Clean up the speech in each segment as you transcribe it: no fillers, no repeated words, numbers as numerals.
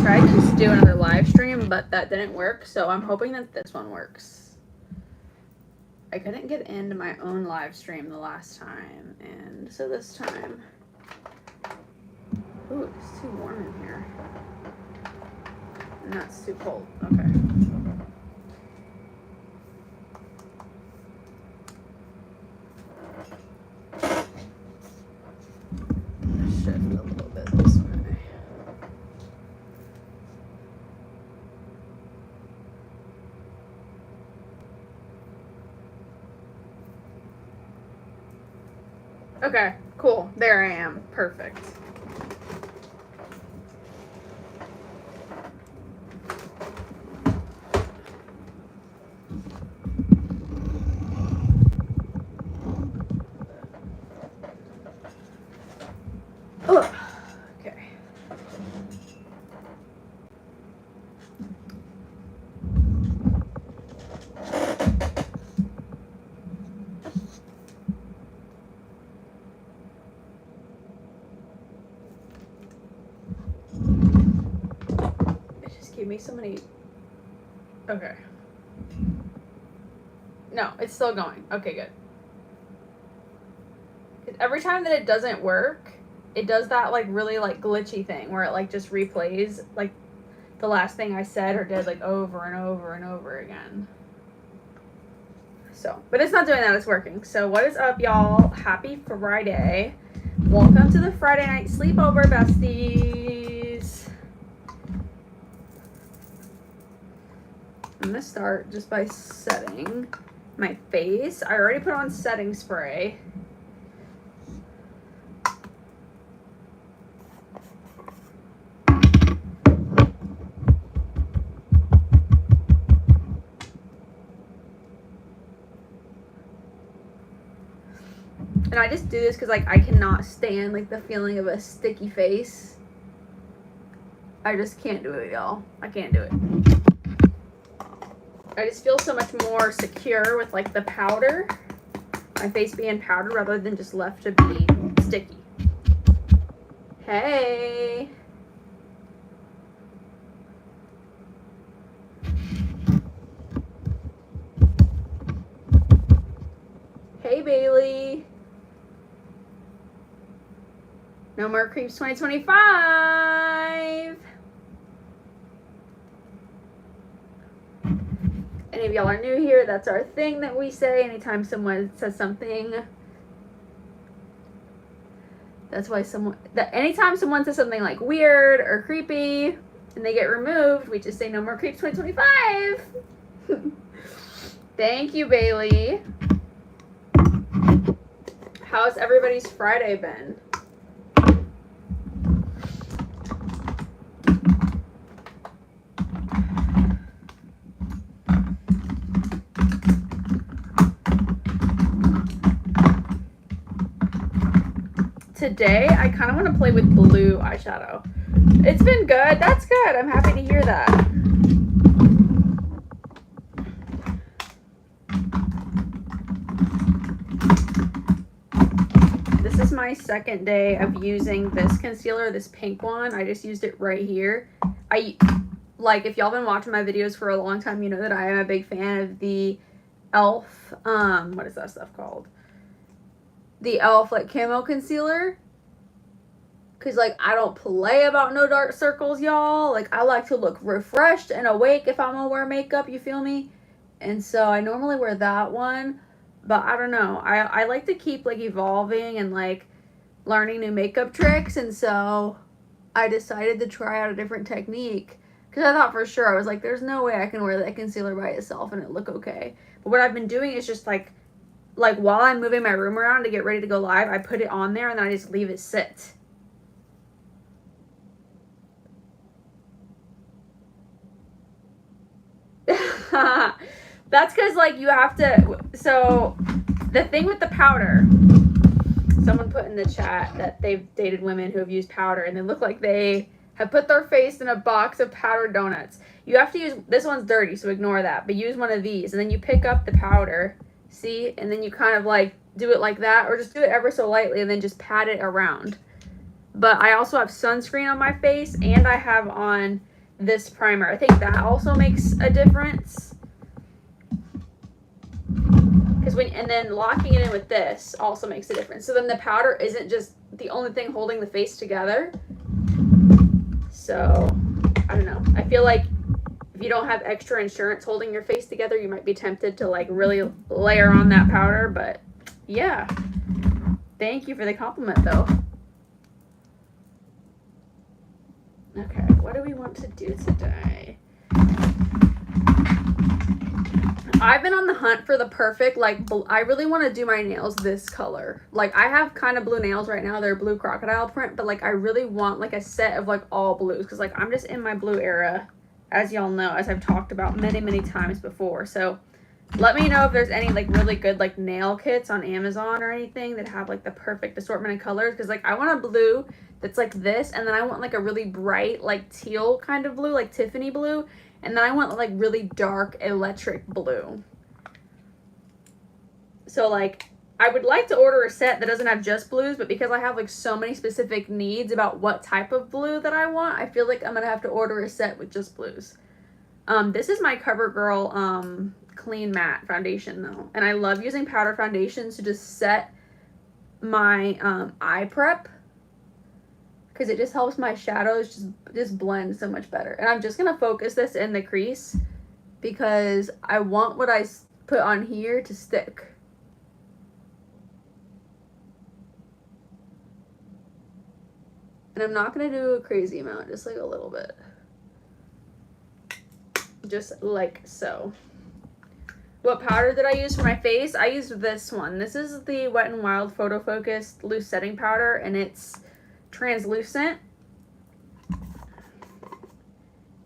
tried to just do another live stream, but that didn't work, so I'm hoping that this one works. I couldn't get into my own live stream the last time, and so this time... Ooh, it's too warm in here. And that's too cold. Okay. Shift a little bit this way. Okay, cool. There I am. Perfect. Oh, okay. It just gave me so many. Okay. No, it's still going. Okay, good. Every time that it doesn't work, it does that like really like glitchy thing where it like just replays like the last thing I said or did like over and over and over again. So, but it's not doing that, it's working. So what is up, y'all? Happy Friday. Welcome to the Friday night sleepover, besties. I'm gonna start just by setting my face. I already put on setting spray. And I just do this because, like, I cannot stand, like, the feeling of a sticky face. I just can't do it, y'all. I can't do it. I just feel so much more secure with, like, the powder. My face being powdered rather than just left to be sticky. Hey. Hey, Bailey. No more creeps 2025. Any of y'all are new here, that's our thing that we say anytime someone says something. That's why anytime someone says something like weird or creepy and they get removed, we just say no more creeps 2025. Thank you, Bailey. How's everybody's Friday been? Today, I kind of want to play with blue eyeshadow. It's been good. That's good. I'm happy to hear that. This is my second day of using this concealer, this pink one. I just used it right here. If y'all been watching my videos for a long time, you know that I am a big fan of the e.l.f. What is that stuff called? The e.l.f. like camo concealer. Because, like, I don't play about no dark circles, y'all. Like, I like to look refreshed and awake if I'm gonna wear makeup, you feel me? And so I normally wear that one. But I don't know. I like to keep, like, evolving and, like, learning new makeup tricks. And so I decided to try out a different technique. Because I thought for sure, I was like, there's no way I can wear that concealer by itself and it look okay. But what I've been doing is just, like while I'm moving my room around to get ready to go live, I put it on there and then I just leave it sit. That's because, like, you have to, so the thing with the powder, someone put in the chat that they've dated women who have used powder and they look like they have put their face in a box of powdered donuts. You have to use, this one's dirty, so ignore that, but use one of these and then you pick up the powder, see, and then you kind of like do it like that, or just do it ever so lightly and then just pat it around. But I also have sunscreen on my face and I have on this primer. I think that also makes a difference. And then locking it in with this also makes a difference. So then the powder isn't just the only thing holding the face together. So, I don't know. I feel like if you don't have extra insurance holding your face together, you might be tempted to like really layer on that powder. But yeah, thank you for the compliment though. Okay, what do we want to do today? I've been on the hunt for the perfect, like, I really want to do my nails this color. Like, I have kind of blue nails right now. They're blue crocodile print, but, like, I really want, like, a set of, like, all blues. Because, like, I'm just in my blue era, as y'all know, as I've talked about many, many times before. So, let me know if there's any, like, really good, like, nail kits on Amazon or anything that have, like, the perfect assortment of colors. Because, like, I want a blue that's, like, this. And then I want, like, a really bright, like, teal kind of blue, like Tiffany blue. And then I want like really dark electric blue. So like I would like to order a set that doesn't have just blues, but because I have like so many specific needs about what type of blue that I want, I feel like I'm gonna have to order a set with just blues. This is my CoverGirl clean matte foundation though. And I love using powder foundations to just set my eye prep, because it just helps my shadows just blend so much better. And I'm just going to focus this in the crease because I want what I put on here to stick. And I'm not going to do a crazy amount, just like a little bit. Just like so. What powder did I use for my face? I used this one. This is the Wet n Wild Photo Focused Loose Setting Powder, and it's translucent.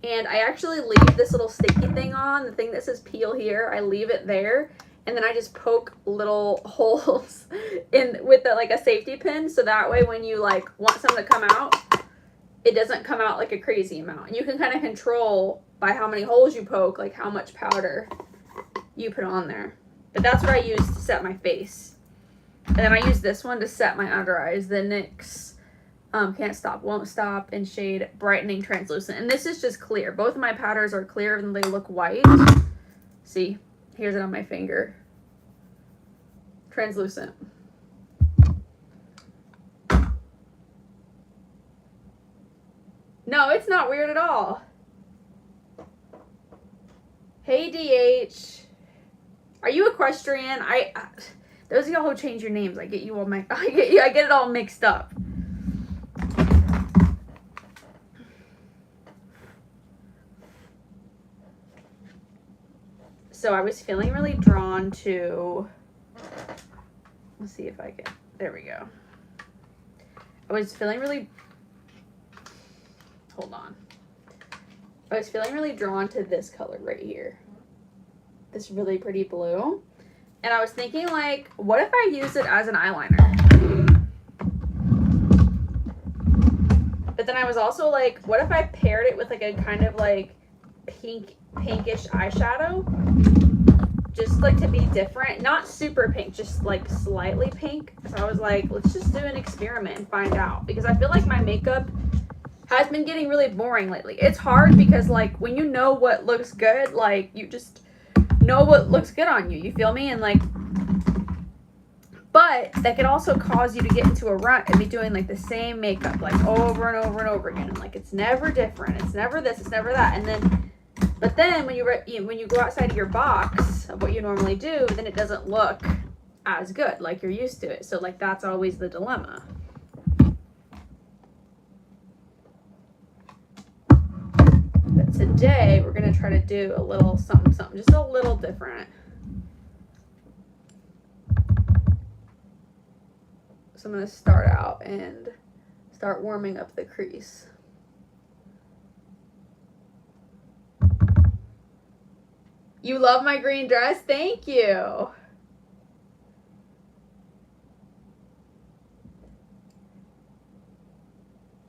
And I actually leave this little sticky thing on, the thing that says peel here. I leave it there, and then I just poke little holes in with like a safety pin, so that way when you like want some to come out, it doesn't come out like a crazy amount. And you can kind of control by how many holes you poke, like how much powder you put on there. But that's what I use to set my face. And then I use this one to set my under eyes, the NYX Can't Stop, Won't Stop in shade Brightening Translucent. And this is just clear. Both of my powders are clear and they look white. See, here's it on my finger. Translucent. No, it's not weird at all. Hey DH. Are you equestrian? Those of y'all who change your names, I get you all I get it all mixed up. So I was feeling really drawn to, let's see if I can, there we go. I was feeling really, hold on. I was feeling really drawn to this color right here. This really pretty blue. And I was thinking like, what if I use it as an eyeliner? But then I was also like, what if I paired it with like a kind of like pinkish eyeshadow? Just like to be different. Not super pink, just like slightly pink. So I was like, let's just do an experiment and find out. Because I feel like my makeup has been getting really boring lately. It's hard because like when you know what looks good, like you just know what looks good on you. You feel me? And like, but that could also cause you to get into a rut and be doing like the same makeup like over and over and over again. And like it's never different. It's never this. It's never that. And then, but then when you go outside of your box of what you normally do, then it doesn't look as good like you're used to it. So like that's always the dilemma. But today we're gonna try to do a little something, just a little different. So I'm gonna start out and start warming up the crease. You love my green dress? Thank you.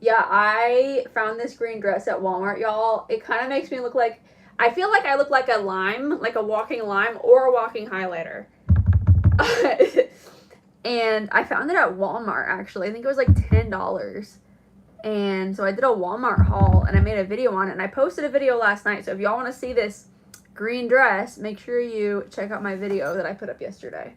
Yeah, I found this green dress at Walmart, y'all. It kind of makes me look like, I feel like I look like a lime, like a walking lime or a walking highlighter. And I found it at Walmart, actually. I think it was like $10. And so I did a Walmart haul and I made a video on it, and I posted a video last night. So if y'all want to see this green dress, make sure you check out my video that I put up yesterday.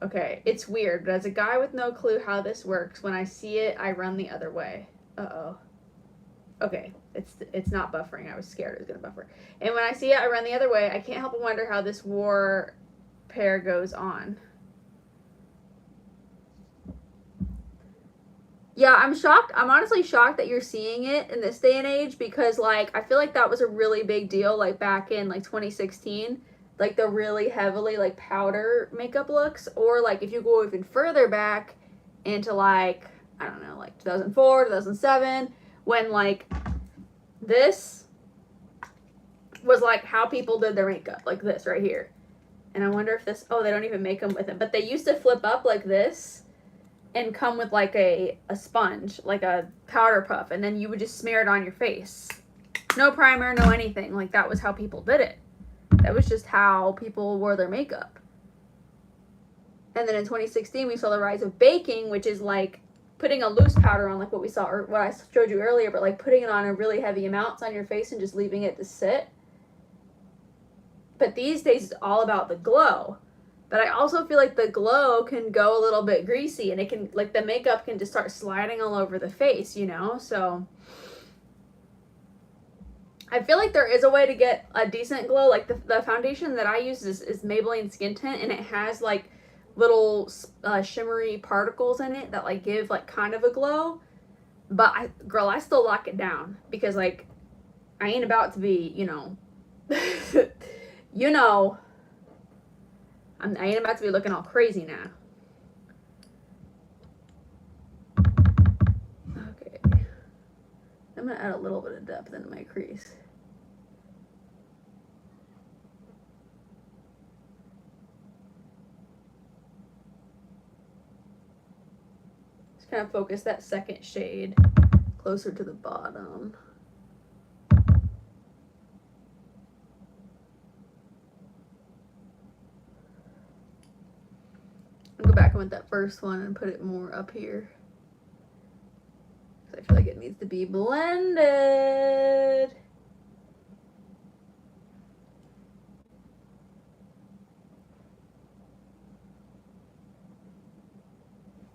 Okay, it's weird, but as a guy with no clue how this works, when I see it, I run the other way. Uh-oh. Okay, it's not buffering. I was scared it was going to buffer. And when I see it, I run the other way. I can't help but wonder how this war pair goes on. Yeah, I'm shocked. I'm honestly shocked that you're seeing it in this day and age, because, like, I feel like that was a really big deal, like, back in, like, 2016. Like, the really heavily, like, powder makeup looks. Or, like, if you go even further back into, like, I don't know, like, 2004, 2007, when, like, this was, like, how people did their makeup. Like, this right here. And I wonder if this... Oh, they don't even make them with it. But they used to flip up like this and come with, like, a sponge, like a powder puff, and then you would just smear it on your face. No primer, no anything. Like, that was how people did it. That was just how people wore their makeup. And then in 2016, we saw the rise of baking, which is, like, putting a loose powder on, like what we saw, or what I showed you earlier, but, like, putting it on in really heavy amounts on your face and just leaving it to sit. But these days, it's all about the glow. But I also feel like the glow can go a little bit greasy, and it can, like, the makeup can just start sliding all over the face, you know? So I feel like there is a way to get a decent glow. Like, the foundation that I use is Maybelline Skin Tint, and it has, like, little shimmery particles in it that, like, give, like, kind of a glow. But I still lock it down, because, like, I ain't about to be, you know, you know, I ain't about to be looking all crazy now. Okay. I'm going to add a little bit of depth into my crease. Just kind of focus that second shade closer to the bottom. Go back with that first one and put it more up here. I feel like it needs to be blended.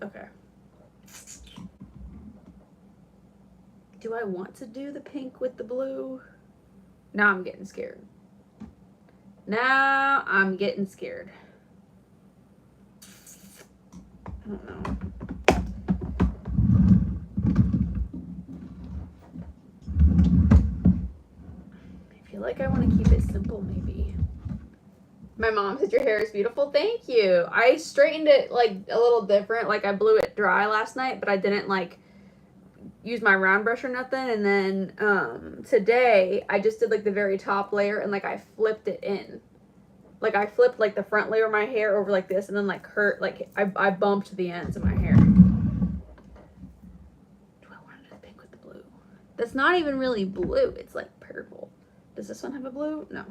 Okay. Do I want to do the pink with the blue? Now I'm getting scared. Now I'm getting scared. I don't know. I feel like I want to keep it simple, maybe. My mom said your hair is beautiful. Thank you. I straightened it, like, a little different. Like, I blew it dry last night, but I didn't, like, use my round brush or nothing. And then today I just did, like, the very top layer, and, like, I flipped it in. Like, I flipped, like, the front layer of my hair over like this, and then, like, I bumped the ends of my hair. Do I want to do pink with the blue? That's not even really blue. It's, like, purple. Does this one have a blue? No.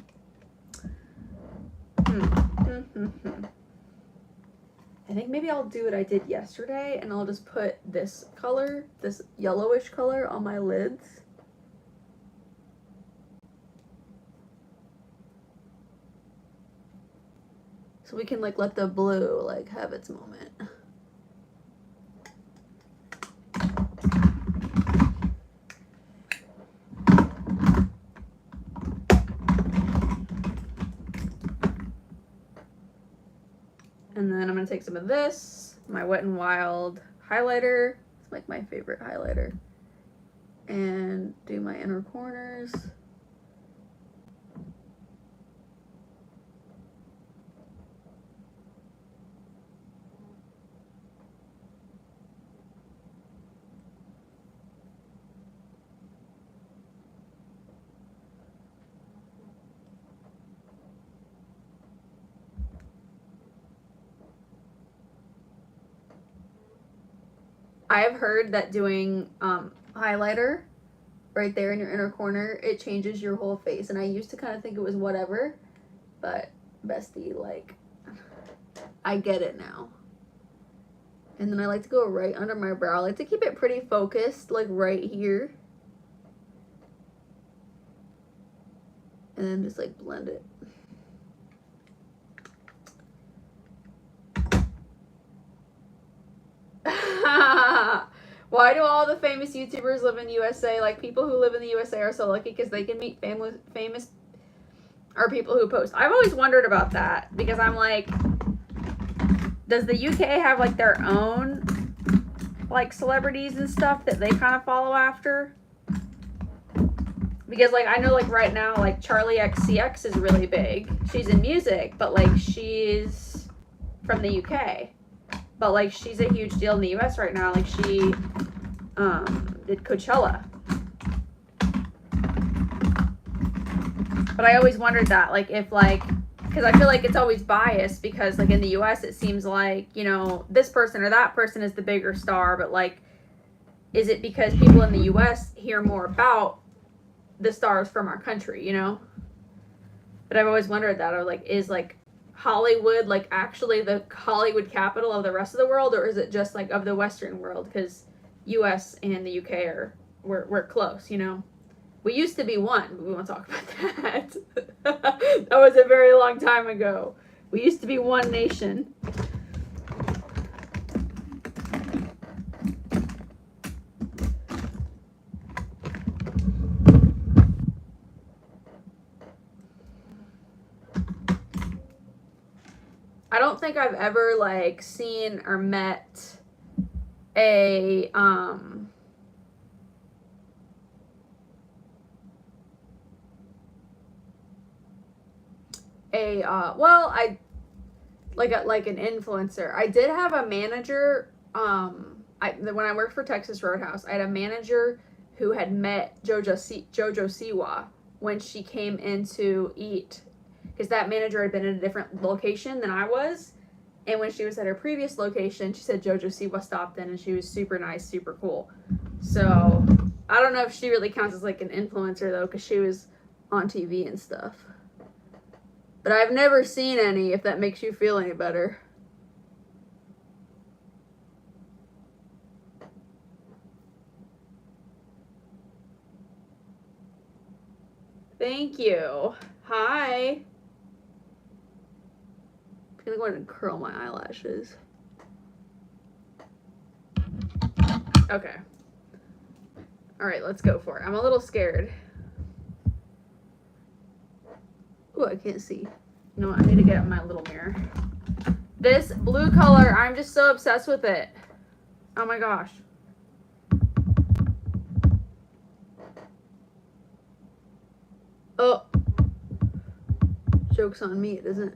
I think maybe I'll do what I did yesterday, and I'll just put this color, this yellowish color, on my lids. So we can, like, let the blue, like, have its moment. And then I'm going to take some of this, my Wet n Wild highlighter. It's, like, my favorite highlighter. And do my inner corners. I have heard that doing highlighter right there in your inner corner, it changes your whole face. And I used to kind of think it was whatever, but bestie, like, I get it now. And then I like to go right under my brow. I like to keep it pretty focused, like right here. And then just like blend it. Why do all the famous YouTubers live in the USA? Like, people who live in the USA are so lucky because they can meet famous or people who post. I've always wondered about that because I'm like, does the UK have like their own like celebrities and stuff that they kind of follow after? Because like I know like right now like Charlie XCX is really big. She's in music, but like she's from the UK. But like she's a huge deal in the US right now. Like she did Coachella. But I always wondered that, like if like, because I feel like it's always biased because like in the US it seems like, you know, this person or that person is the bigger star, but like is it because people in the US hear more about the stars from our country, you know? But I've always wondered that. I was like, is like Hollywood like actually the Hollywood capital of the rest of the world, or is it just like of the Western world? Because US and the UK are we're close, you know. We used to be one, but we won't talk about that. That was a very long time ago. We used to be one nation. I don't think I've ever like seen or met a well, I like an influencer. I did have a manager when I worked for Texas Roadhouse, I had a manager who had met Jojo Siwa when she came in to eat, because that manager had been in a different location than I was, and when she was at her previous location, she said Jojo Siwa stopped in and she was super nice, super cool. So I don't know if she really counts as like an influencer though, because she was on TV and stuff. But I've never seen any, if that makes you feel any better. Thank you. Hi. I'm gonna go ahead and curl my eyelashes. Okay. Alright, let's go for it. I'm a little scared. Ooh, I can't see. You know what? I need to get out my little mirror. This blue color, I'm just so obsessed with it. Oh my gosh. Oh. Joke's on me, it isn't.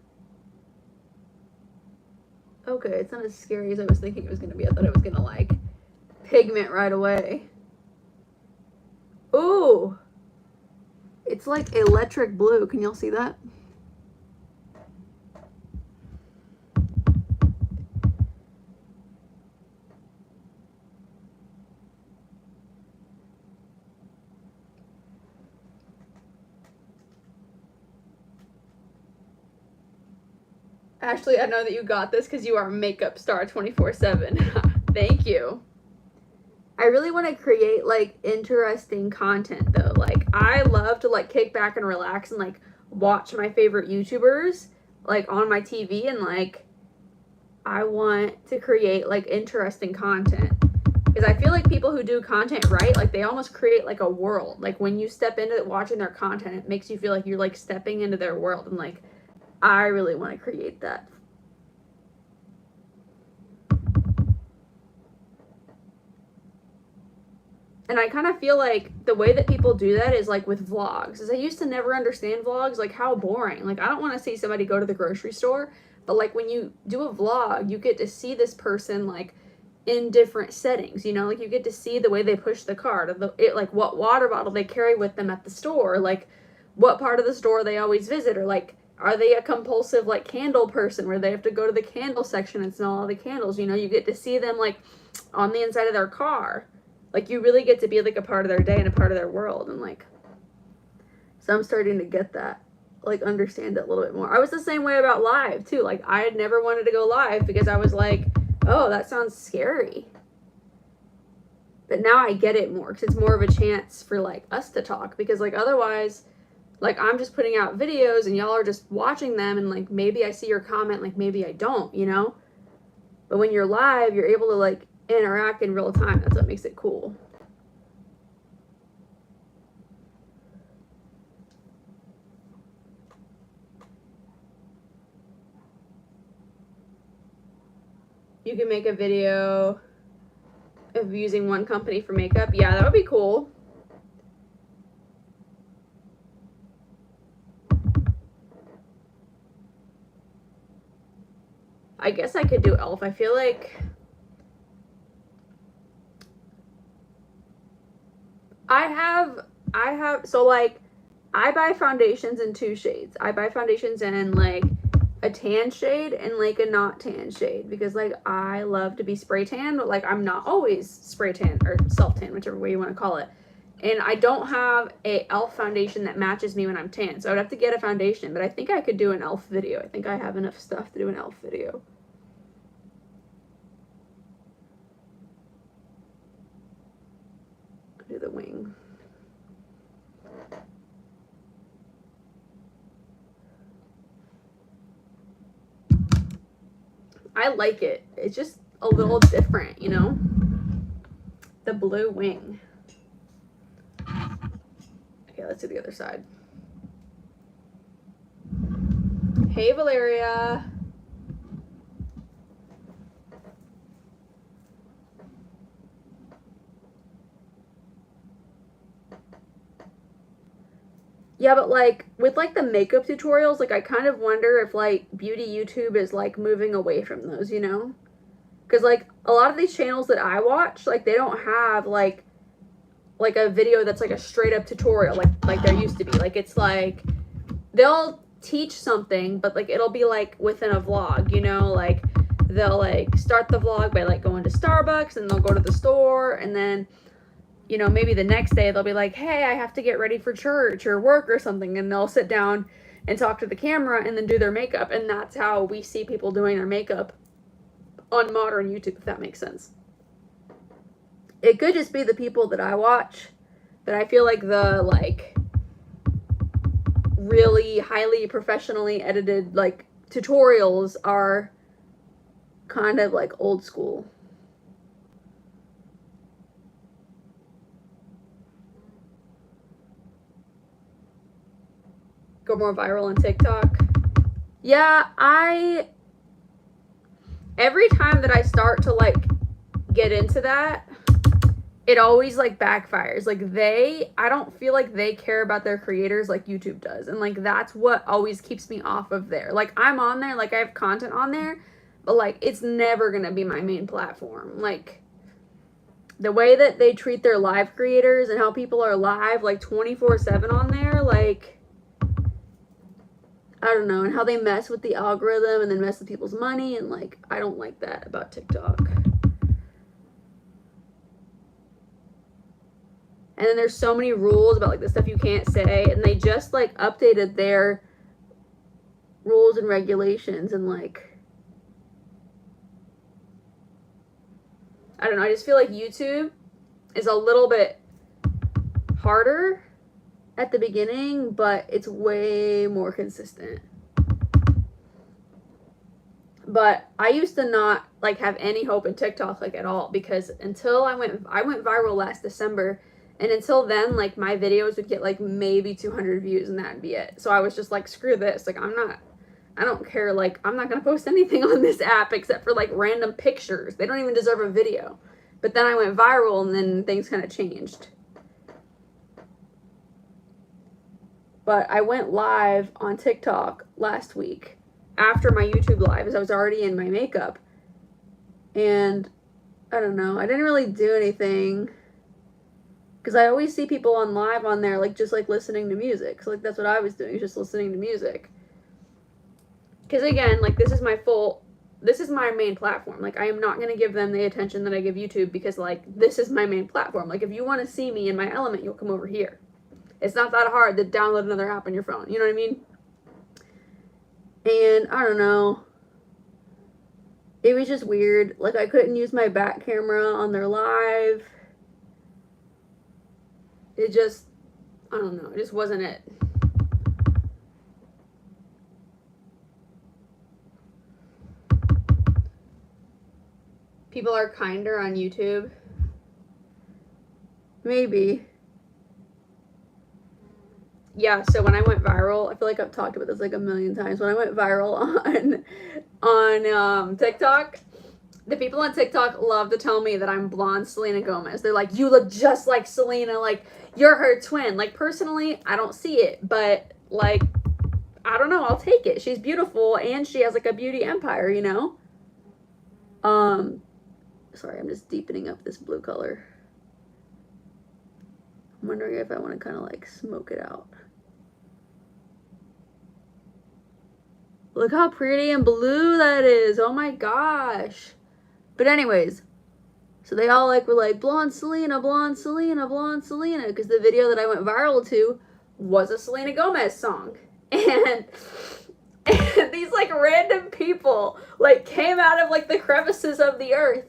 Okay, it's not as scary as I was thinking it was going to be. I thought it was going to like pigment right away. Ooh. It's like electric blue. Can y'all see that? Ashley, I know that you got this because you are makeup star 24/7. Thank you. I really want to create like interesting content though. Like I love to like kick back and relax and like watch my favorite YouTubers like on my TV, and like I want to create like interesting content. Because I feel like people who do content right, like they almost create like a world. Like when you step into it, watching their content, it makes you feel like you're like stepping into their world, and like I really want to create that. And I kind of feel like the way that people do that is like with vlogs. Is I used to never understand vlogs, like how boring. Like I don't want to see somebody go to the grocery store, but like when you do a vlog, you get to see this person like in different settings, you know, like you get to see the way they push the cart, or like what water bottle they carry with them at the store, like what part of the store they always visit, or like are they a compulsive like candle person where they have to go to the candle section and smell all the candles, you know, you get to see them like on the inside of their car. Like you really get to be like a part of their day and a part of their world, and like so I'm starting to get that, like understand it a little bit more. I was the same way about live too. Like I had never wanted to go live because I was like, Oh, that sounds scary. But now I get it more because it's more of a chance for like us to talk, because like otherwise, like I'm just putting out videos and y'all are just watching them, and like maybe I see your comment, like maybe I don't, you know? But when you're live, you're able to like interact in real time. That's what makes it cool. You can make a video of using one company for makeup. Yeah, that would be cool. I guess I could do e.l.f. I feel like I have so like I buy foundations in 2 shades. I buy foundations in like a tan shade and like a not tan shade, because like I love to be spray tan, but like I'm not always spray tan or self tan, whichever way you want to call it. And I don't have a e.l.f. foundation that matches me when I'm tan, so I would have to get a foundation. But I think I could do an e.l.f. video. I think I have enough stuff to do an e.l.f. video. Do the wing. I like it. It's just a little different, you know? The blue wing. Okay, let's do the other side. Hey, Valeria. Yeah, but like with like the makeup tutorials, like I kind of wonder if like beauty YouTube is like moving away from those, you know? Because like a lot of these channels that I watch, like they don't have like a video that's like a straight up tutorial like there used to be. Like it's like they'll teach something, but like it'll be like within a vlog, you know? Like they'll like start the vlog by like going to Starbucks, and they'll go to the store, and then you know, maybe the next day they'll be like, hey, I have to get ready for church or work or something, and they'll sit down and talk to the camera and then do their makeup. And that's how we see people doing their makeup on modern YouTube, if that makes sense. It could just be the people that I watch, that I feel like the like really highly professionally edited like tutorials are kind of like old school. Go more viral on TikTok. Yeah, every time that I start to like get into that, it always like backfires. Like I don't feel like they care about their creators like YouTube does. And like that's what always keeps me off of there. Like I'm on there, like I have content on there, but like it's never gonna be my main platform. Like the way that they treat their live creators and how people are live like 24/7 on there, like I don't know, and how they mess with the algorithm and then mess with people's money, and like I don't like that about TikTok. And then there's so many rules about like the stuff you can't say, and they just like updated their rules and regulations, and like I don't know, I just feel like YouTube is a little bit harder at the beginning, but it's way more consistent. But I used to not like have any hope in TikTok like at all, because until I went viral last December, and until then like my videos would get like maybe 200 views and that'd be it. So I was just like, screw this, like I don't care, like I'm not gonna post anything on this app except for like random pictures. They don't even deserve a video. But then I went viral, and then things kind of changed. But I went live on TikTok last week after my YouTube live, as I was already in my makeup. And I don't know, I didn't really do anything, because I always see people on live on there like just like listening to music. So like that's what I was doing, just listening to music. Because again, like this is my main platform. Like I am not going to give them the attention that I give YouTube, because like this is my main platform. Like if you want to see me in my element, you'll come over here. It's not that hard to download another app on your phone. You know what I mean? And I don't know. It was just weird. Like, I couldn't use my back camera on their live. It just, I don't know, it just wasn't it. People are kinder on YouTube. Maybe. Yeah, so when I went viral, I feel like I've talked about this like a million times. When I went viral on TikTok, the people on TikTok love to tell me that I'm blonde Selena Gomez. They're like, you look just like Selena, like, you're her twin. Like, personally, I don't see it, but, like, I don't know, I'll take it. She's beautiful, and she has, like, a beauty empire, you know? Sorry, I'm just deepening up this blue color. I'm wondering if I want to kind of, like, smoke it out. Look how pretty and blue that is. Oh my gosh. But anyways, so they all like were like, blonde Selena, blonde Selena, blonde Selena, because the video that I went viral to was a Selena Gomez song. And these like random people like came out of like the crevices of the earth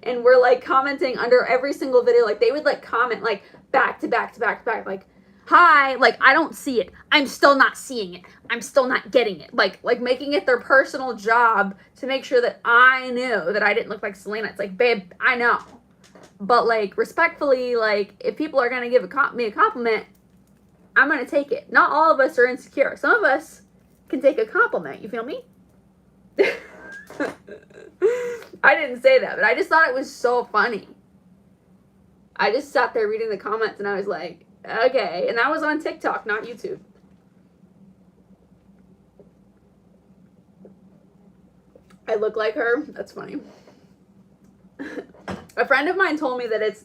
and were like commenting under every single video. Like they would like comment like back to back to back to back, like, hi, like, I don't see it. I'm still not seeing it. I'm still not getting it. Like making it their personal job to make sure that I knew that I didn't look like Selena. It's like, babe, I know. But, like, respectfully, like, if people are going to give me a compliment, I'm going to take it. Not all of us are insecure. Some of us can take a compliment. You feel me? I didn't say that, but I just thought it was so funny. I just sat there reading the comments and I was like, okay. And that was on TikTok, not YouTube. I look like her. That's funny. A friend of mine told me that it's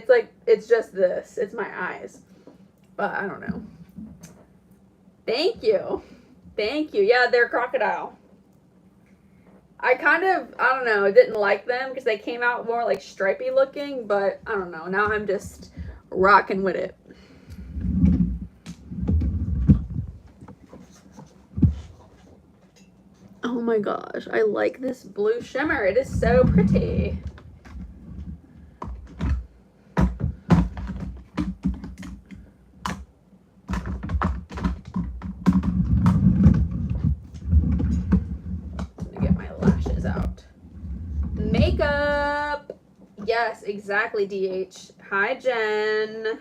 like, it's just this. It's my eyes. But I don't know. Thank you. Thank you. Yeah, they're crocodile. I kind of, I don't know, didn't like them because they came out more like stripy looking, but I don't know. Now I'm just rocking with it. Oh my gosh, I like this blue shimmer. It is so pretty. Makeup. Yes, exactly, DH. Hi, Jen.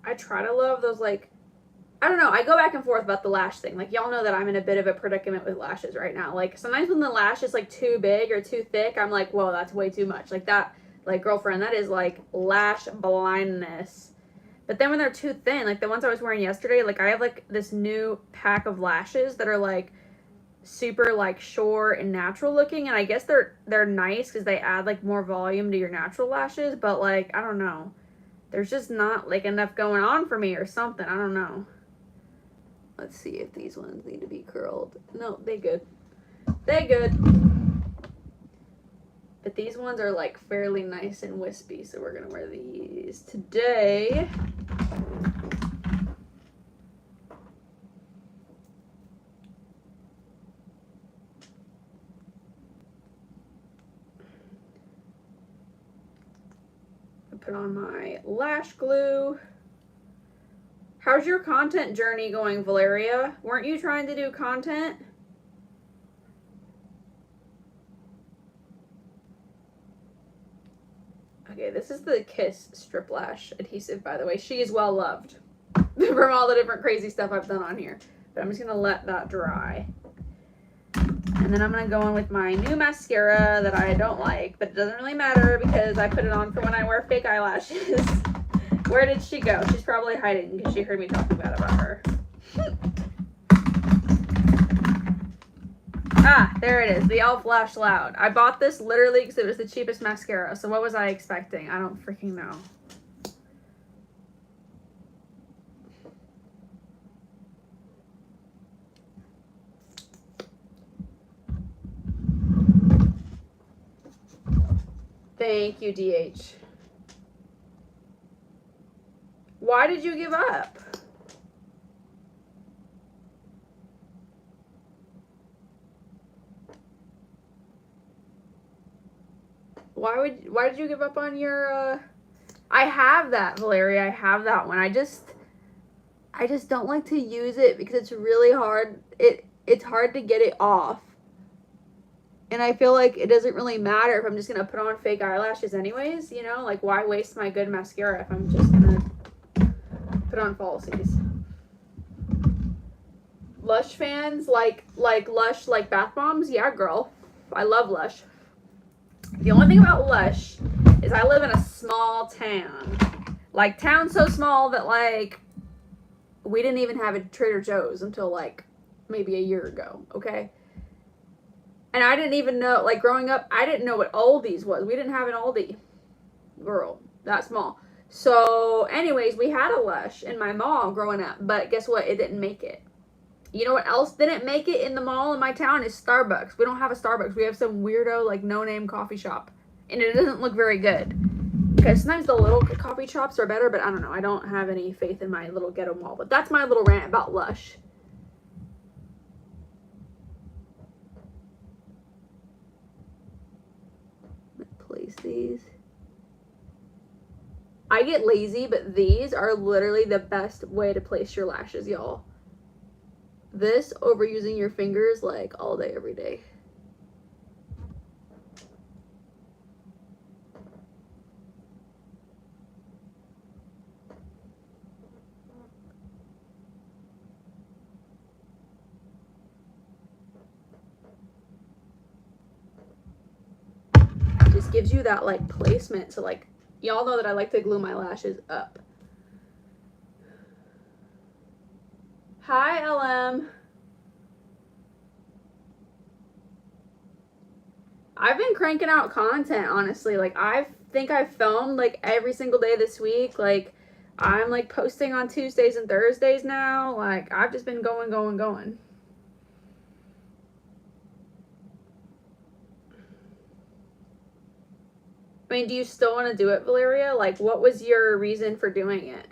I try to love those, like, I don't know, I go back and forth about the lash thing. Like, y'all know that I'm in a bit of a predicament with lashes right now. Like, sometimes when the lash is, like, too big or too thick, I'm like, whoa, that's way too much. Like, that, like, girlfriend, that is, like, lash blindness. But then when they're too thin, like, the ones I was wearing yesterday, like, I have, like, this new pack of lashes that are, like, super, like, short and natural looking. And I guess they're nice because they add, like, more volume to your natural lashes. But, like, I don't know. There's just not, like, enough going on for me or something. I don't know. Let's see if these ones need to be curled. No, they good. They good. But these ones are like fairly nice and wispy, so we're gonna wear these today. I put on my lash glue. How's your content journey going, Valeria? Weren't you trying to do content? Okay, this is the Kiss Strip Lash adhesive, by the way. She is well loved from all the different crazy stuff I've done on here. But I'm just going to let that dry. And then I'm going to go in with my new mascara that I don't like, but it doesn't really matter because I put it on for when I wear fake eyelashes. Where did she go? She's probably hiding because she heard me talking bad about her. Ah, there it is. The Elf Lash Loud. I bought this literally because it was the cheapest mascara. So what was I expecting? I don't freaking know. Thank you, DH. Why did you give up? Why did you give up on your I have that, Valeria. I have that one. I just don't like to use it because it's really hard. It's hard to get it off. And I feel like it doesn't really matter if I'm just going to put on fake eyelashes anyways, you know? Like, why waste my good mascara if I'm just going to put on falsies? Lush fans, like Lush, like bath bombs? Yeah, girl. I love Lush. The only thing about Lush is I live in a small town. Like, town so small that, like, we didn't even have a Trader Joe's until, like, maybe a year ago, okay? And I didn't even know, like, growing up, I didn't know what Aldi's was. We didn't have an Aldi. Girl, that small. So, anyways, we had a Lush in my mall growing up, but guess what? It didn't make it. You know what else didn't make it in the mall in my town is Starbucks. We don't have a Starbucks. We have some weirdo, like, no-name coffee shop. And it doesn't look very good. Because sometimes the little coffee shops are better, but I don't know. I don't have any faith in my little ghetto mall. But that's my little rant about Lush. Place these. I get lazy, but these are literally the best way to place your lashes, y'all. This over using your fingers like all day, every day. Just gives you that like placement to like, y'all know that I like to glue my lashes up. Hi, LM. I've been cranking out content, honestly. Like, I think I've filmed like every single day this week. Like, I'm like posting on Tuesdays and Thursdays now. Like, I've just been going. I mean, do you still want to do it, Valeria? Like, what was your reason for doing it?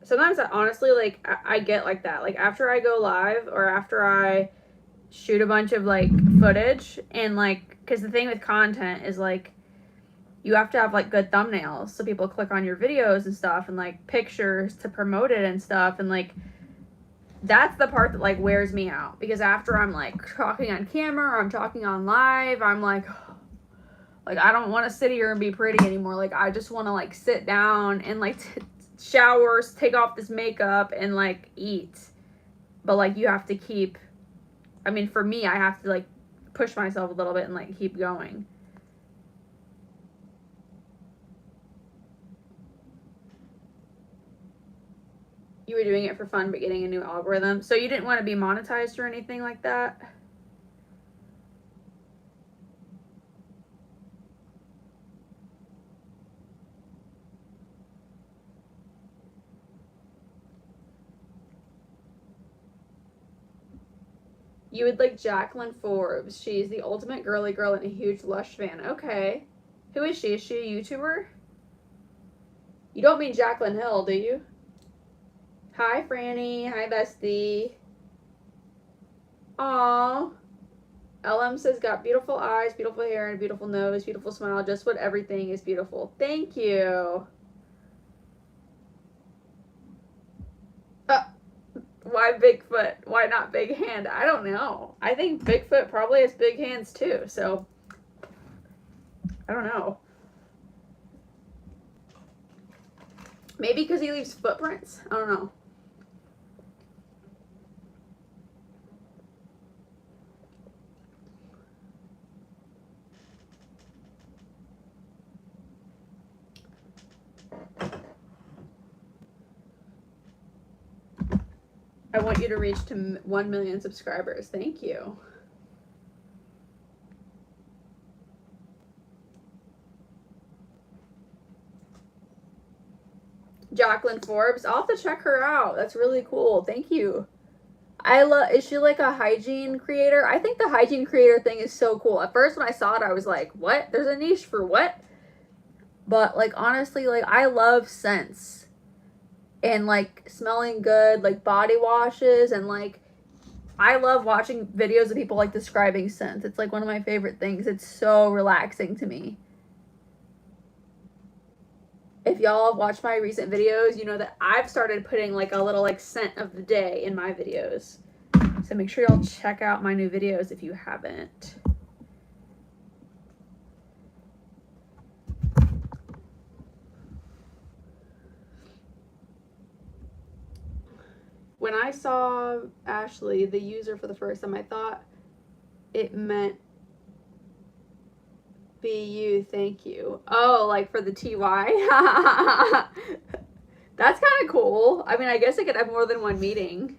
Sometimes I honestly, like, I get like that. Like, after I go live or after I shoot a bunch of, like, footage and, like, because the thing with content is, like, you have to have, like, good thumbnails so people click on your videos and stuff and, like, pictures to promote it and stuff. And, like, that's the part that, like, wears me out. Because after I'm, like, talking on camera or I'm talking on live, I'm like, I don't want to sit here and be pretty anymore. Like, I just want to, like, sit down and, like, showers, take off this makeup, and, like, eat. But, like, you have to keep, I mean, for me, I have to, like, push myself a little bit and, like, keep going. You were doing it for fun, but getting a new algorithm. So you didn't want to be monetized or anything like that? You would like Jacqueline Forbes. She's the ultimate girly girl and a huge Lush fan. Okay. Who is she? Is she a YouTuber? You don't mean Jacqueline Hill, do you? Hi, Franny. Hi, bestie. Aww. LM says, got beautiful eyes, beautiful hair, and a beautiful nose, beautiful smile. Just what everything is beautiful. Thank you. Why Bigfoot? Why not big hand? I don't know. I think Bigfoot probably has big hands too, so I don't know. Maybe because he leaves footprints? I don't know. I want you to reach to 1 million subscribers. Thank you. Jacqueline Forbes. I'll have to check her out. That's really cool. Thank you. Is she like a hygiene creator? I think the hygiene creator thing is so cool. At first when I saw it, I was like, what? There's a niche for what? But like, honestly, like I love scents and like smelling good, like body washes, and like I love watching videos of people like describing scents. It's like one of my favorite things. It's so relaxing to me. If y'all have watched my recent videos, you know that I've started putting like a little like scent of the day in my videos. So make sure y'all check out my new videos if you haven't. When I saw Ashley, the user, for the first time, I thought it meant BU, thank you. Oh, like for the TY? That's kind of cool. I mean, I guess I could have more than one meeting.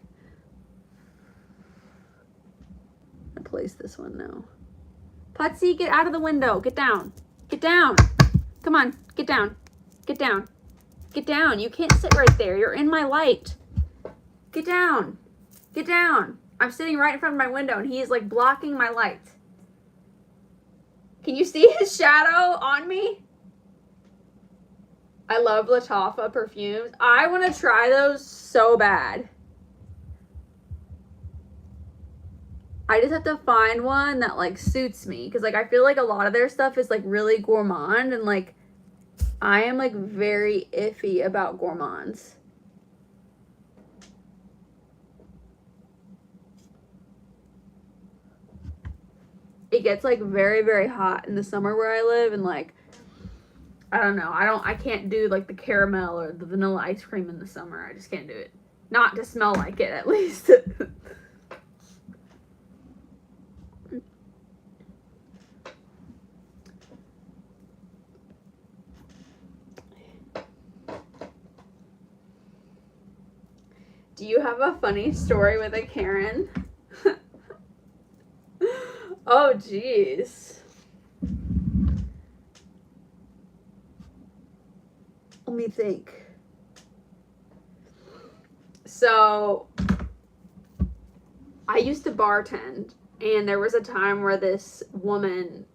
I'll place this one now. Putsy, get out of the window. Get down. Get down. Come on. Get down. Get down. Get down. You can't sit right there. You're in my light. Get down. Get down. I'm sitting right in front of my window and he is like blocking my light. Can you see his shadow on me? I love Lataffa perfumes. I want to try those so bad. I just have to find one that like suits me, because like I feel like a lot of their stuff is like really gourmand, and like I am like very iffy about gourmands. It gets like very, very hot in the summer where I live, and like I don't know, I can't do like the caramel or the vanilla ice cream in the summer. I just can't do it. Not to smell like it, at least. Do you have a funny story with a Karen? Oh, jeez. Let me think. So, I used to bartend, and there was a time where this woman,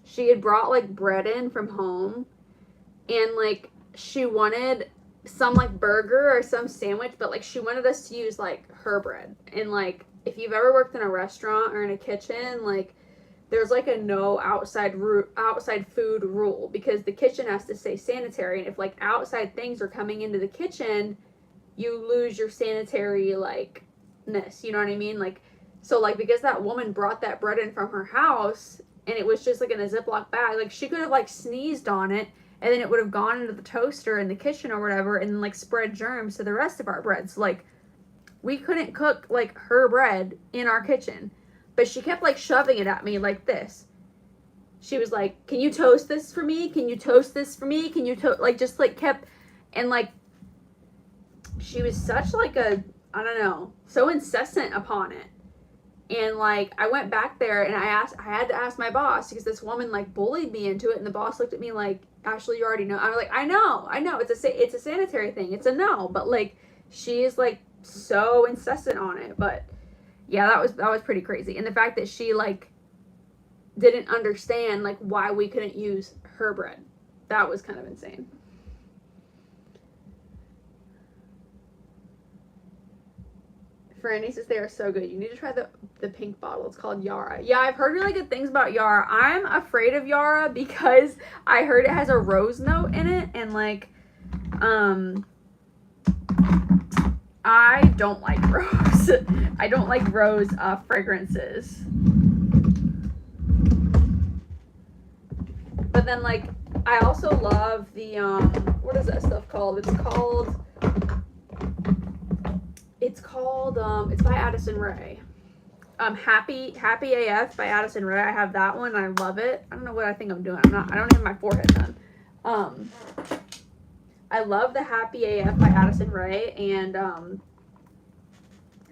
she had brought like bread in from home, and like she wanted some like burger or some sandwich, but like she wanted us to use like her bread. And like if you've ever worked in a restaurant or in a kitchen, like there's like a no outside food rule, because the kitchen has to stay sanitary, and if like outside things are coming into the kitchen, you lose your sanitary like-ness, you know what I mean? Like, so like because that woman brought that bread in from her house and it was just like in a Ziploc bag, like she could have like sneezed on it and then it would have gone into the toaster in the kitchen or whatever and like spread germs to the rest of our bread. So like we couldn't cook like her bread in our kitchen. But she kept like shoving it at me like this. She was like, can you toast this for me? Can you toast this for me? Can you toast, like just like kept, and like she was such like a, I don't know, so incessant upon it. And like I went back there and I had to ask my boss, because this woman like bullied me into it, and the boss looked at me like, Ashley, you already know. I was like, I know, it's a sanitary thing, it's a no, but like she is like so incessant on it. But yeah, that was pretty crazy. And the fact that she like didn't understand like why we couldn't use her bread, that was kind of insane. Franny says they are so good. You need to try the pink bottle. It's called Yara. Yeah, I've heard really good things about Yara. I'm afraid of Yara because I heard it has a rose note in it, and like I don't like rose. I don't like rose fragrances. But then like I also love the what is that stuff called? It's by Addison Rae. Happy AF by Addison Rae. I have that one. I love it. I don't know what I think I'm doing. I don't have my forehead done. I love the Happy AF by Addison Rae, and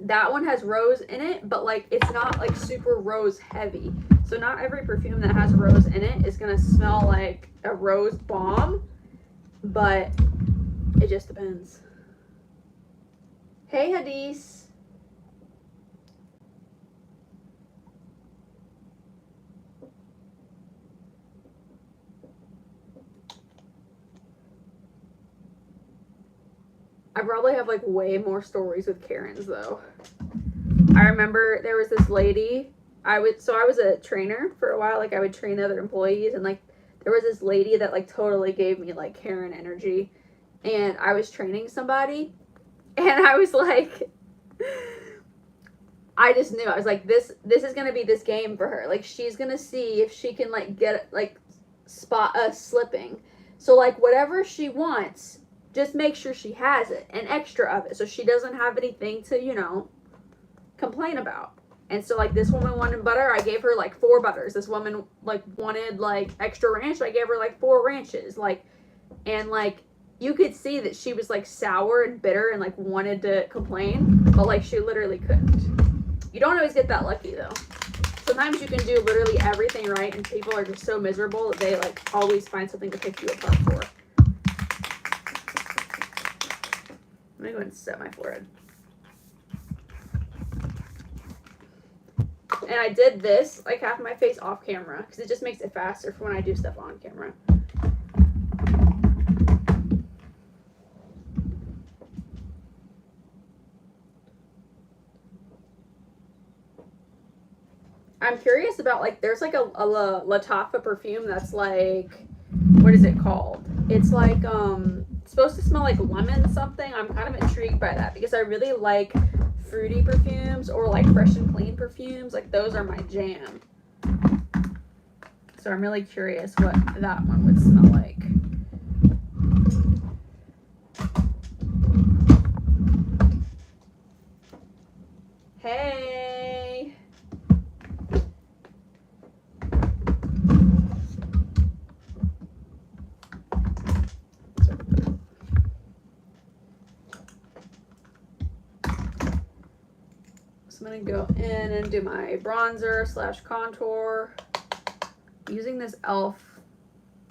that one has rose in it, but like it's not like super rose heavy. So not every perfume that has rose in it is gonna smell like a rose bomb. but it just depends. Hey, Hadis. I probably have like way more stories with Karens though. I remember there was this lady. I was a trainer for a while. Like I would train the other employees, and like there was this lady that like totally gave me like Karen energy. And I was training somebody, and I was like, I just knew. I was like, this is gonna be this game for her. Like she's gonna see if she can like get like spot us slipping. So like whatever she wants, just make sure she has it, an extra of it, so she doesn't have anything to, you know, complain about. And so like this woman wanted butter, I gave her like 4 butters. This woman like wanted like extra ranch, I gave her like 4 ranches. Like, and like you could see that she was like sour and bitter and like wanted to complain, but like she literally couldn't. You don't always get that lucky though. Sometimes you can do literally everything right and people are just so miserable that they like always find something to pick you apart for. Let me go ahead and set my forehead. And I did this, like half my face off camera, because it just makes it faster for when I do stuff on camera. I'm curious about, like, there's like a Lattafa perfume that's like, what is it called? It's like, it's supposed to smell like lemon something. I'm kind of intrigued by that because I really like fruity perfumes or like fresh and clean perfumes. Like those are my jam. So I'm really curious what that one would smell like. Hey. So I'm going to go in and do my bronzer / contour. Using this e.l.f.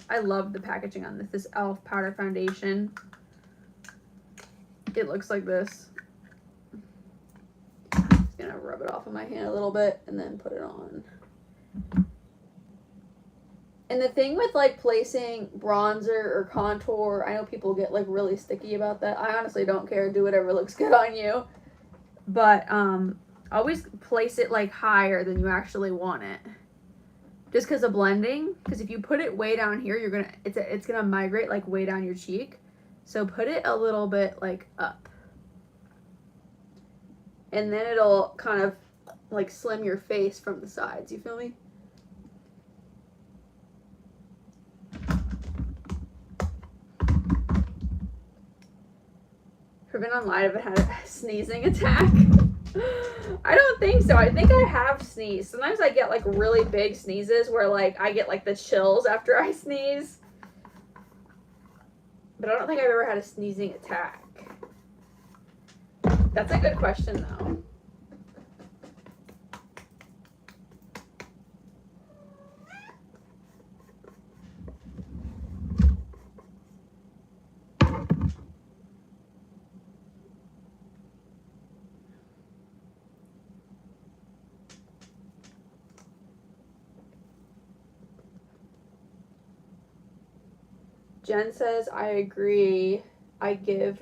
I love the packaging on this e.l.f. powder foundation. It looks like this. Just going to rub it off on my hand a little bit and then put it on. And the thing with like placing bronzer or contour, I know people get like really sticky about that. I honestly don't care. Do whatever looks good on you. But always place it like higher than you actually want it. Just because of blending. Because if you put it way down here, you're gonna it's gonna migrate like way down your cheek. So put it a little bit like up. And then it'll kind of like slim your face from the sides. You feel me? I've been online, I've had a sneezing attack. I don't think so. I think I have sneezed. Sometimes I get like really big sneezes where like I get like the chills after I sneeze. But I don't think I've ever had a sneezing attack. That's a good question though. Jen says, I agree. Give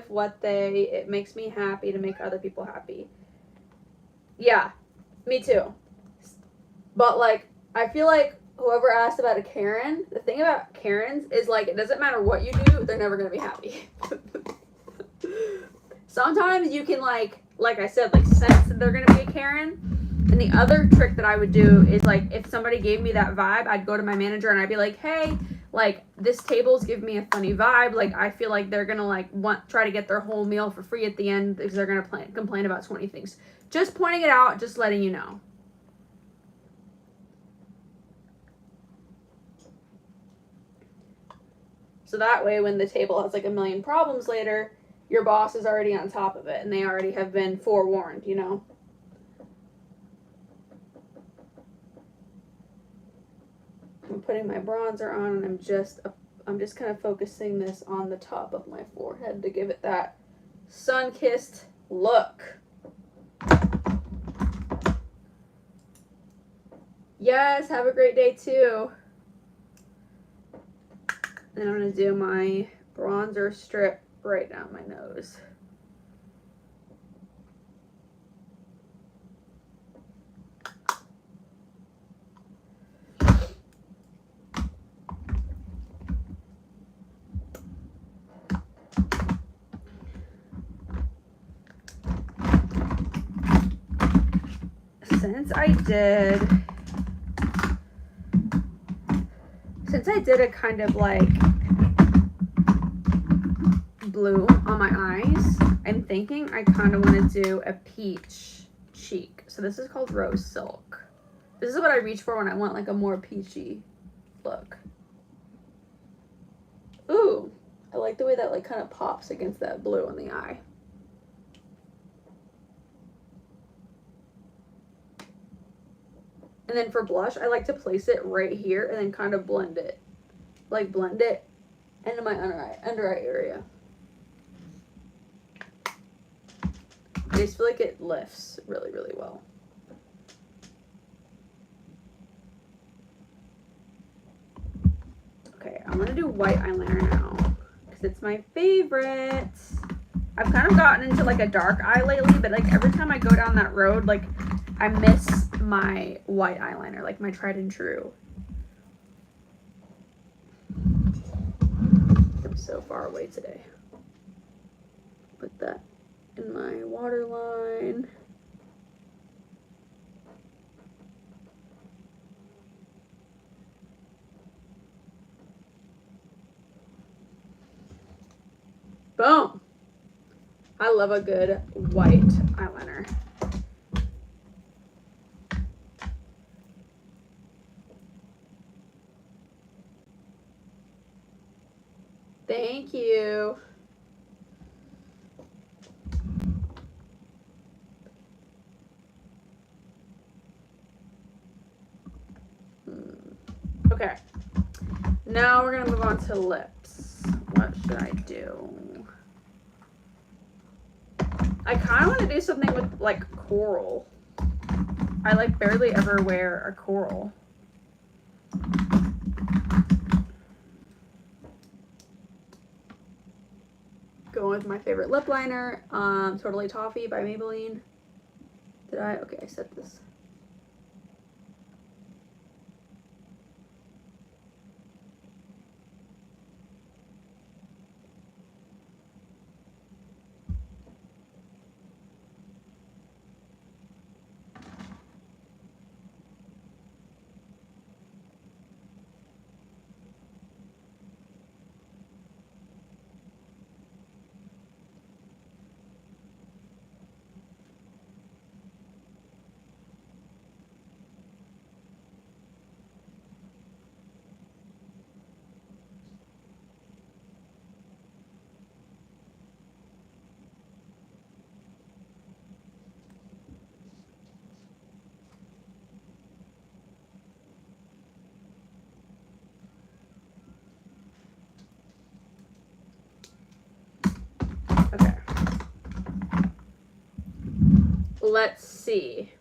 what it makes me happy to make other people happy. Yeah, me too. But like, I feel like whoever asked about a Karen, the thing about Karens is like, it doesn't matter what you do, they're never going to be happy. Sometimes you can like I said, like sense that they're going to be a Karen. And the other trick that I would do is like, if somebody gave me that vibe, I'd go to my manager and I'd be like, hey, like this table's giving me a funny vibe. Like I feel like they're gonna like try to get their whole meal for free at the end because they're gonna complain about 20 things. Just pointing it out, just letting you know. So that way, when the table has like a million problems later, your boss is already on top of it and they already have been forewarned, you know. I'm putting my bronzer on and I'm just I'm just kind of focusing this on the top of my forehead to give it that sun-kissed look. Yes, have a great day too. And I'm going to do my bronzer strip right down my nose. Since I did a kind of like blue on my eyes, I'm thinking I kind of want to do a peach cheek. So this is called Rose Silk. This is what I reach for when I want like a more peachy look. Ooh, I like the way that like kind of pops against that blue in the eye. And then for blush, I like to place it right here and then kind of blend it. Like blend it into my under eye area. I just feel like it lifts really, really well. Okay, I'm gonna do white eyeliner now because it's my favorite. I've kind of gotten into like a dark eye lately, but like every time I go down that road, like I miss my white eyeliner, like my tried and true. I'm so far away today. Put that in my waterline. Boom! I love a good white eyeliner. Thank you. Okay. Now we're gonna move on to lips. What should I do? I kind of want to do something with like coral. I like barely ever wear a coral. Going with my favorite lip liner, Totally Toffee by Maybelline. Did I? Okay, I set this. Okay. Let's see.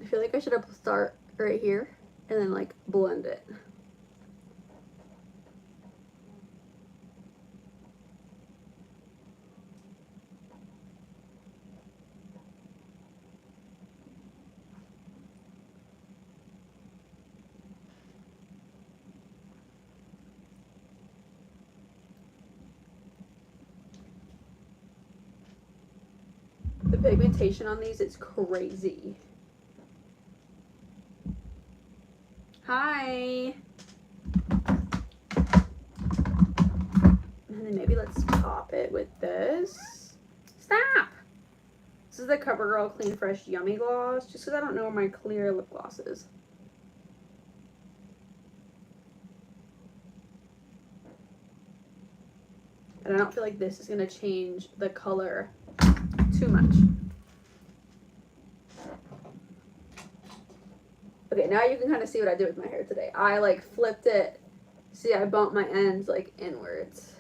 I feel like I should have start right here and then like blend it. The pigmentation on these is crazy. Hi. And then maybe let's top it with this. Stop. This is the CoverGirl Clean Fresh Yummy Gloss, just because I don't know where my clear lip gloss is. And I don't feel like this is going to change the color too much. Okay, now you can kind of see what I did with my hair today. I like flipped it See, I bump my ends like inwards.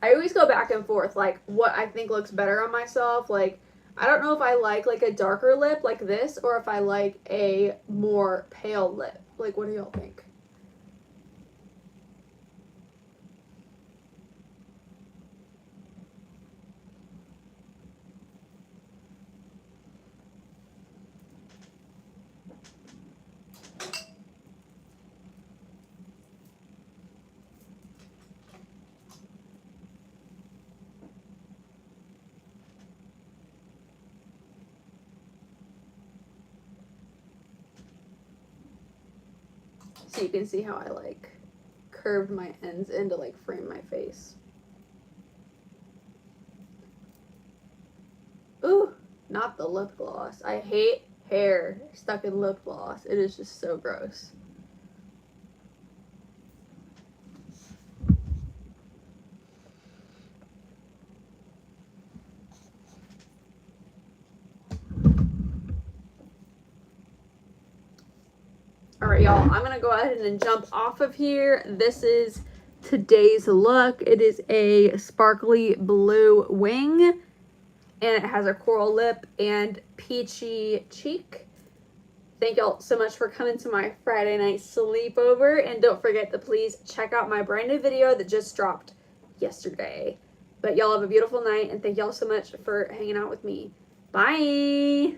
I always go back and forth, like what I think looks better on myself. Like, I don't know if I like a darker lip like this or if I like a more pale lip. Like, what do y'all think? So you can see how I like curved my ends in to like frame my face. Ooh, not the lip gloss. I hate hair stuck in lip gloss. It is just so gross. Alright, y'all, I'm gonna go ahead and jump off of here. This is today's look. It is a sparkly blue wing, and it has a coral lip and peachy cheek. Thank y'all so much for coming to my Friday night sleepover, and don't forget to please check out my brand new video that just dropped yesterday. But y'all have a beautiful night, and thank y'all so much for hanging out with me. Bye!